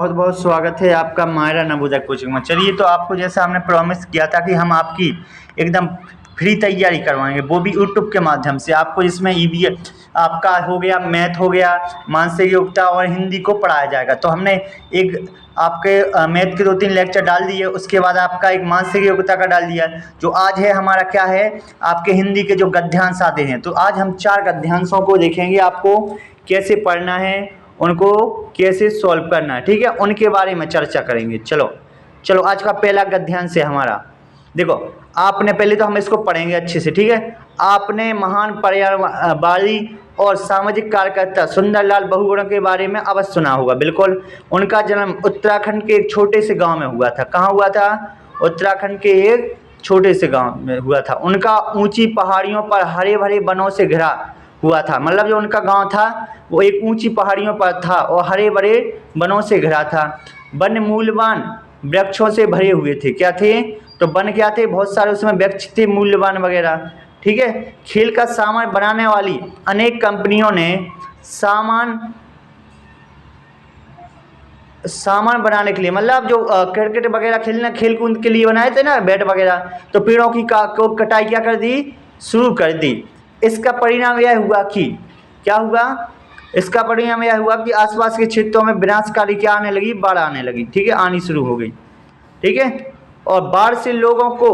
बहुत बहुत स्वागत है आपका मायरा नवोदय कोचिंग में। चलिए, तो आपको जैसा हमने प्रॉमिस किया था कि हम आपकी एकदम फ्री तैयारी करवाएंगे, वो भी यूट्यूब के माध्यम से आपको, जिसमें ईवीएस आपका हो गया, मैथ हो गया, मानसिक योग्यता और हिंदी को पढ़ाया जाएगा। तो हमने एक आपके मैथ के 2-3 लेक्चर डाल दिए, उसके बाद आपका एक मानसिक योग्यता का डाल दिया। जो आज है हमारा क्या है, आपके हिंदी के जो गद्यांश आते हैं, तो आज हम 4 गद्यांशों को देखेंगे, आपको कैसे पढ़ना है, उनको कैसे सॉल्व करना है, ठीक है, उनके बारे में चर्चा करेंगे। चलो चलो, आज का पहला गद्यांश है हमारा। देखो, आपने पहले तो हम इसको पढ़ेंगे अच्छे से, ठीक है। आपने महान पर्यावरणवादी और सामाजिक कार्यकर्ता सुंदरलाल बहुगुणा के बारे में अवश्य सुना होगा। बिल्कुल, उनका जन्म उत्तराखंड के एक छोटे से गांव में हुआ था। कहाँ हुआ था? उत्तराखंड के एक छोटे से गांव में हुआ था। उनका ऊंची पहाड़ियों पर हरे भरे वनों से घिरा हुआ था। मतलब जो उनका गांव था वो एक ऊंची पहाड़ियों पर था और हरे भरे वनों से घिरा था। वन मूल्यवान वृक्षों से भरे हुए थे। क्या थे? तो वन क्या थे? बहुत सारे उसमें वृक्ष थे, मूल्यवान वगैरह, ठीक है। खेल का सामान बनाने वाली अनेक कंपनियों ने सामान बनाने के लिए, मतलब जो क्रिकेट वगैरह खेलना, खेल कूद के लिए बनाए थे ना, बैट वगैरह, तो पेड़ों की कटाई क्या कर दी? शुरू कर दी। इसका परिणाम यह हुआ कि क्या हुआ? इसका परिणाम यह हुआ कि आसपास के क्षेत्रों में विनाशकारी क्या आने लगी? बाढ़ आने लगी, ठीक है, आनी शुरू हो गई, ठीक है। और बाढ़ से लोगों को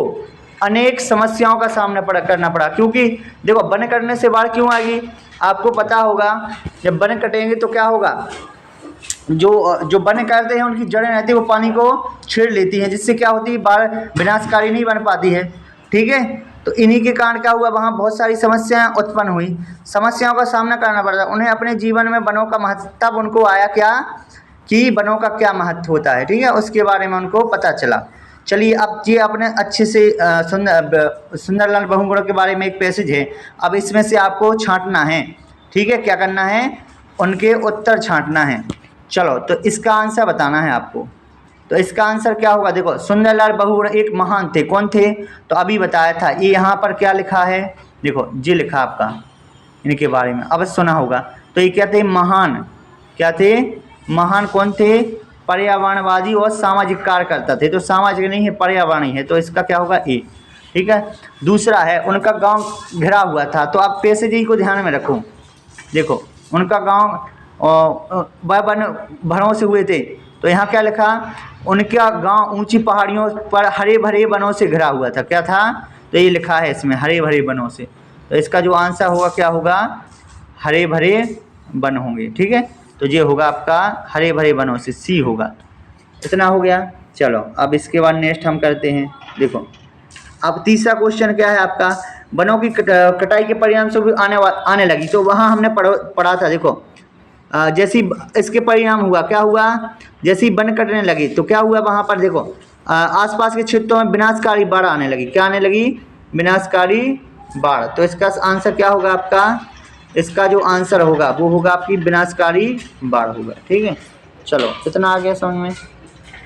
अनेक समस्याओं का सामना करना पड़ा, क्योंकि देखो, वन कटने से बाढ़ क्यों आएगी? आपको पता होगा, जब वन कटेंगे तो क्या होगा? जो वन काटते हैं उनकी जड़ें रहती है, वो पानी को छेड़ लेती हैं, जिससे क्या होती है? बाढ़ विनाशकारी नहीं बन पाती है, ठीक है। तो इन्हीं के कारण क्या हुआ? वहाँ बहुत सारी समस्याएं उत्पन्न हुई, समस्याओं का सामना करना पड़ता। उन्हें अपने जीवन में वनों का महत्व तब उनको आया क्या, कि वनों का क्या महत्व होता है, ठीक है, उसके बारे में उनको पता चला। चलिए, अब ये अपने अच्छे से सुंदरलाल बहुगुणा के बारे में एक पैसेज है, अब इसमें से आपको छांटना है, ठीक है। क्या करना है? उनके उत्तर छांटना है। चलो, तो इसका आंसर बताना है आपको। तो इसका आंसर क्या होगा? देखो, सुंदरलाल बहुगुणा एक महान थे। कौन थे? तो अभी बताया था। ये यहाँ पर क्या लिखा है? देखो, ये लिखा आपका, इनके बारे में अवश्य सुना होगा। तो ये क्या थे? महान। क्या थे? महान कौन थे? पर्यावरणवादी और सामाजिक कार्यकर्ता थे। तो सामाजिक नहीं है, पर्यावरणीय है, तो इसका क्या होगा? ए, ठीक है। दूसरा है, उनका गांव घिरा हुआ था। तो आप पैसे जी को ध्यान में रखो। देखो, उनका गांव वन भरों से हुए थे। तो यहाँ क्या लिखा? उनका गांव ऊंची पहाड़ियों पर हरे भरे वनों से घिरा हुआ था। क्या था? तो ये लिखा है इसमें, हरे भरे वनों से। तो इसका जो आंसर होगा क्या होगा? हरे भरे वन होंगे, ठीक है। तो ये होगा आपका हरे भरे वनों से, सी होगा। इतना हो गया। चलो, अब इसके बाद नेक्स्ट हम करते हैं। देखो, अब तीसरा क्वेश्चन क्या है आपका? वनों की कटाई के परिणाम से आने लगी। तो वहाँ हमने पढ़ा था। देखो, जैसी इसके परिणाम हुआ, क्या हुआ? जैसी वन कटने लगी तो क्या हुआ वहाँ पर? देखो, आसपास के क्षेत्रों में विनाशकारी बाढ़ आने लगी। क्या आने लगी? विनाशकारी बाढ़। तो इसका आंसर क्या होगा आपका? इसका जो आंसर होगा वो होगा आपकी विनाशकारी बाढ़ होगा, ठीक है। चलो, इतना आ गया समझ में।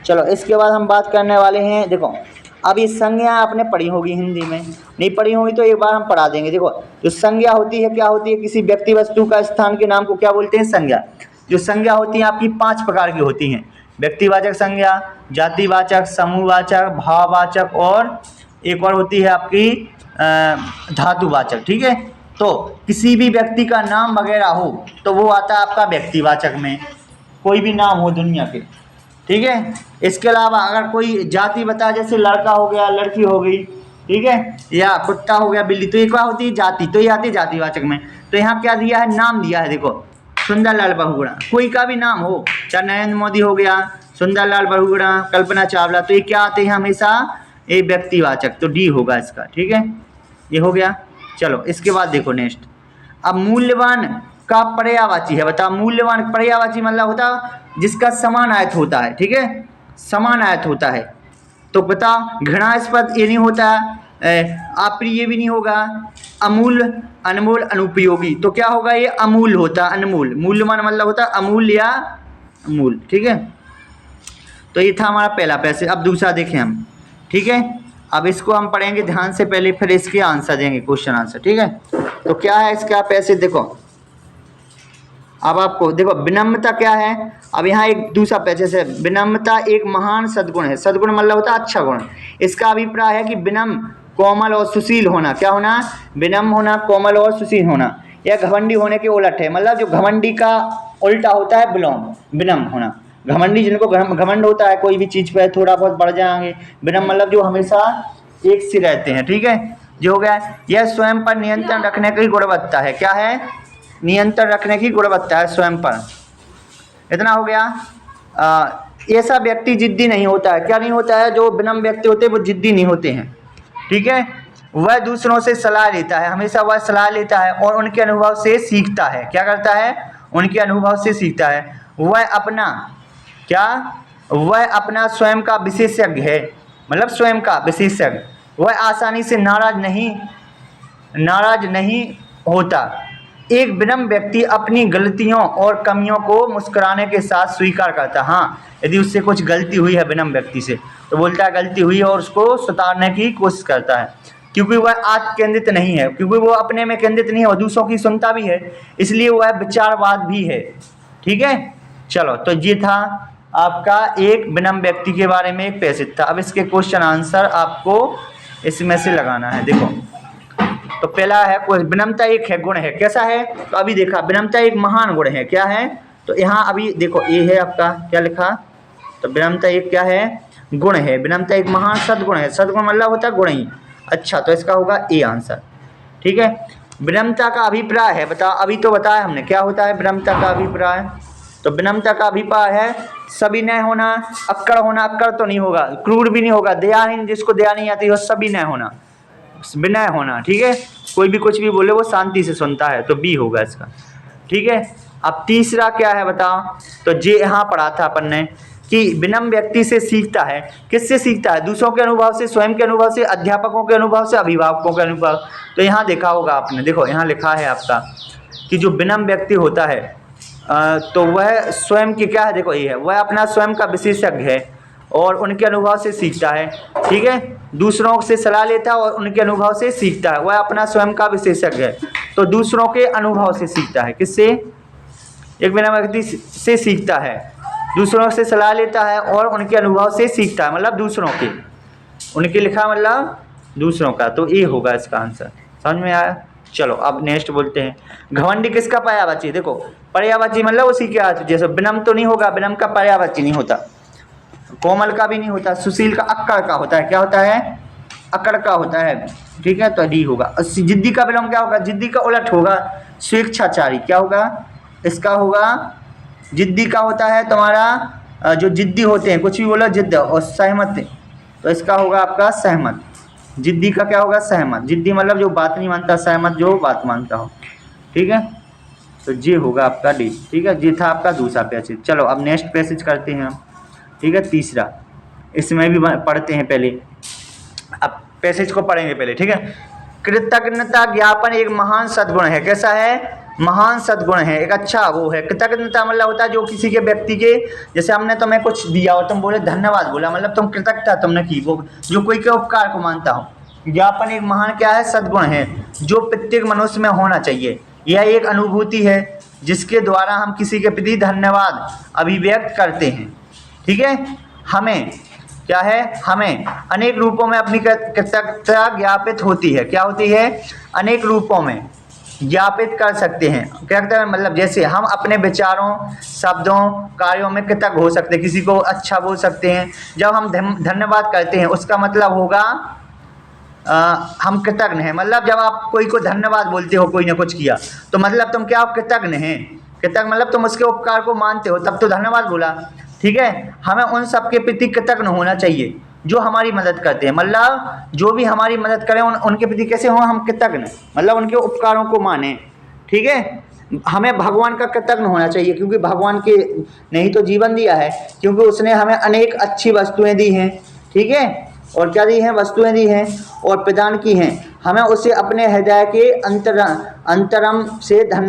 चलो, इसके बाद हम बात करने वाले हैं। देखो, अब ये संज्ञा आपने पढ़ी होगी, हिंदी में नहीं पढ़ी होगी तो एक बार हम पढ़ा देंगे। देखो, जो संज्ञा होती है क्या होती है? किसी व्यक्ति वस्तु का स्थान के नाम को क्या बोलते हैं? संज्ञा। जो संज्ञा होती है आपकी 5 प्रकार की होती हैं। व्यक्तिवाचक संज्ञा, जातिवाचक, समूहवाचक, भाववाचक, और एक और होती है आपकी धातुवाचक, ठीक है। तो किसी भी व्यक्ति का नाम वगैरह हो तो वो आता है आपका व्यक्तिवाचक में, कोई भी नाम हो दुनिया के, ठीक है। इसके अलावा अगर कोई जाति बता, जैसे लड़का हो गया, लड़की हो गई, ठीक है, या कुत्ता हो गया, बिल्ली, तो ये क्या होती है? जाति। तो ये आती है जातिवाचक में। तो यहाँ क्या दिया है? नाम दिया है। देखो, सुंदरलाल बहुगुणा, कोई का भी नाम हो, चाहे नरेंद्र मोदी हो गया, सुंदरलाल बहुगुणा, कल्पना चावला, तो ये क्या आते हैं हमेशा? ये व्यक्तिवाचक। तो डी होगा इसका, ठीक है। ये हो गया। चलो, इसके बाद देखो नेक्स्ट। अब मूल्यवान का पर्यायवाची है। बताओ, मूल्यवान पर्यायवाची मतलब होता जिसका समानायत होता है, ठीक है, समानायत होता है। तो बताओ, घृणास्पद ये नहीं होता, अप्रिय भी नहीं होगा, अमूल्य, अनमोल, अनुपयोगी। तो क्या होगा? ये अमूल होता, अनमोल। मूल्यवान मतलब होता अमूल्य या अमूल, ठीक है। तो ये था हमारा पहला पैसेज। अब दूसरा देखें हम, ठीक है। अब इसको हम पढ़ेंगे ध्यान से पहले, फिर इसके आंसर देंगे, क्वेश्चन आंसर, ठीक है। तो क्या है इसका पैसेज? देखो, अब आपको देखो विनम्रता क्या है। अब यहाँ एक दूसरा पैसेज है, विनम्रता एक महान सद्गुण है। सद्गुण मतलब होता है अच्छा गुण। इसका अभिप्राय है कि विनम्र, कोमल और सुशील होना। क्या होना? विनम्र होना, कोमल और सुशील होना। यह घमंडी होने के उलट है। मतलब जो घमंडी का उल्टा होता है विलोम, विनम्र होना। घमंडी जिनको घमंड होता है कोई भी चीज़ पर थोड़ा बहुत बढ़ जाएंगे। विनम्र मतलब जो हमेशा एक से रहते हैं। ठीक है, जो हो गया। यह स्वयं पर नियंत्रण रखने की गुणवत्ता है। क्या है? नियंत्रण रखने की गुणवत्ता है स्वयं पर। इतना हो गया। ऐसा व्यक्ति जिद्दी नहीं होता है। क्या नहीं होता है? जो विनम्र व्यक्ति होते हैं वो जिद्दी नहीं होते हैं। ठीक है, वह दूसरों से सलाह लेता है, हमेशा वह सलाह लेता है और उनके अनुभव से सीखता है। क्या करता है? उनके अनुभव से सीखता है। वह अपना क्या? वह अपना स्वयं का विशेषज्ञ है। मतलब स्वयं का विशेषज्ञ। वह आसानी से नाराज नहीं होता। एक विनम्र व्यक्ति अपनी गलतियों और कमियों को मुस्कुराने के साथ स्वीकार करता है। हाँ, यदि उससे कुछ गलती हुई है विनम्र व्यक्ति से तो बोलता है गलती हुई है और उसको सुधारने की कोशिश करता है, क्योंकि वह आत्म केंद्रित नहीं है, क्योंकि वो अपने में केंद्रित नहीं है, वो दूसरों की सुनता भी है, इसलिए वह विचारवाद भी है। ठीक है, चलो, तो ये था आपका एक विनम्र व्यक्ति के बारे में एक पैसेज था। अब इसके क्वेश्चन आंसर आपको इसमें से लगाना है। देखो, तो पहला है विनम्रता एक है गुण है। कैसा है? तो अभी देखा विनम्रता एक महान गुण है। क्या है? तो यहाँ अभी देखो ये है आपका क्या लिखा, तो विनम्रता एक क्या है? गुण है। विनम्रता एक महान सद्गुण है। सद्गुण मतलब होता है गुण ही। अच्छा, तो इसका होगा ए आंसर। ठीक है, विनम्रता का अभिप्राय है, बताओ अभी तो बताया हमने क्या होता है विनम्रता का अभिप्राय। तो विनम्रता का अभिप्राय है सविनय होना, अक्कड़ होना। अक्कड़ तो नहीं होगा, क्रूर भी नहीं होगा, दयाहीन, जिसको दया नहीं आती वो सविनय होना, विनय होना। ठीक है, कोई भी कुछ भी बोले वो शांति से सुनता है, तो बी होगा इसका। ठीक है, अब तीसरा क्या है बताओ। तो जे यहाँ पढ़ा था अपन ने कि विनम्र व्यक्ति से सीखता है। किससे सीखता है? दूसरों के अनुभव से, स्वयं के अनुभव से, अध्यापकों के अनुभव से, अभिभावकों के अनुभव। तो यहाँ देखा होगा आपने, देखो यहाँ लिखा है आपका कि जो विनम्र व्यक्ति होता है तो वह स्वयं की क्या है, देखो ये है, वह अपना स्वयं का विशेषज्ञ है और उनके अनुभव से सीखता है। ठीक है, दूसरों से सलाह लेता है और उनके अनुभव से सीखता है। वह अपना स्वयं का विशेषज्ञ है, तो दूसरों के अनुभव से सीखता है। किससे? एक विनम्र व्यक्ति से सीखता है, दूसरों से सलाह लेता है और उनके अनुभव से सीखता है, मतलब दूसरों के, उनके लिखा मतलब दूसरों का। तो ये होगा इसका आंसर। समझ में आया? चलो अब नेक्स्ट बोलते हैं। घमंडी किसका पर्यायवाची? देखो पर्यायवाची मतलब उसी के अर्थ, जैसे विनम्र तो नहीं होगा, विनम्र का पर्यायवाची नहीं होता, कोमल का भी नहीं होता, सुशील का अक्कड़ का होता है। क्या होता है? अक्कड़ का होता है। ठीक है, तो डी होगा। जिद्दी का विलोम क्या होगा? जिद्दी का उलट होगा स्वेच्छाचारी। क्या होगा इसका? होगा जिद्दी का होता है तुम्हारा जो जिद्दी होते हैं, कुछ भी बोलो जिद्द, और सहमत, तो इसका होगा आपका सहमत। जिद्दी का क्या होगा? सहमत। जिद्दी मतलब जो बात नहीं मानता, सहमत जो बात मानता हो। ठीक है, तो ये होगा आपका डी। ठीक है, ये था आपका दूसरा पैसेज। चलो अब नेक्स्ट पैसेज करते हैं हम। ठीक है, तीसरा, इसमें भी पढ़ते हैं पहले, अब पैसेज को पढ़ेंगे पहले। ठीक है, कृतज्ञता ज्ञापन एक महान सद्गुण है। कैसा है? महान सद्गुण है, एक अच्छा वो है। कृतज्ञता मतलब होता है जो किसी के व्यक्ति के, जैसे हमने तुम्हें कुछ दिया और तुम बोले धन्यवाद बोला, मतलब तुम कृतज्ञता तुमने की, वो जो कोई के उपकार को मानता हो। ज्ञापन एक महान क्या है? सद्गुण है, जो प्रत्येक मनुष्य में होना चाहिए। यह एक अनुभूति है जिसके द्वारा हम किसी के प्रति धन्यवाद अभिव्यक्त करते हैं। ठीक है, हमें क्या है? हमें अनेक रूपों में अपनी कृतज्ञता ज्ञापित होती है। क्या होती है? अनेक रूपों में ज्ञापित कर सकते हैं। कृतज्ञता मतलब जैसे हम अपने विचारों, शब्दों, कार्यों में कृतज्ञ हो सकते हैं, किसी को अच्छा बोल सकते हैं। जब हम धन्यवाद करते हैं उसका मतलब होगा हम कृतज्ञ हैं। मतलब जब आप कोई को धन्यवाद बोलते हो, कोई ने कुछ किया, तो मतलब तुम क्या कृतज्ञ हैं। कृतज्ञ मतलब तुम उसके उपकार को मानते हो, तब तो धन्यवाद बोला। ठीक है, हमें उन सबके प्रति कृतज्ञ होना चाहिए जो हमारी मदद करते हैं। मतलब जो भी हमारी मदद करें उनके प्रति कैसे हों हम कृतज्ञ, मतलब उनके उपकारों को माने। ठीक है, हमें भगवान का कृतज्ञ होना चाहिए, क्योंकि भगवान के नहीं तो जीवन दिया है, क्योंकि उसने हमें अनेक अच्छी वस्तुएं दी हैं। ठीक है, और क्या दी हैं? वस्तुएं दी हैं और प्रदान की हैं। हमें उसे अपने हृदय के अंतरम से धन्यवाद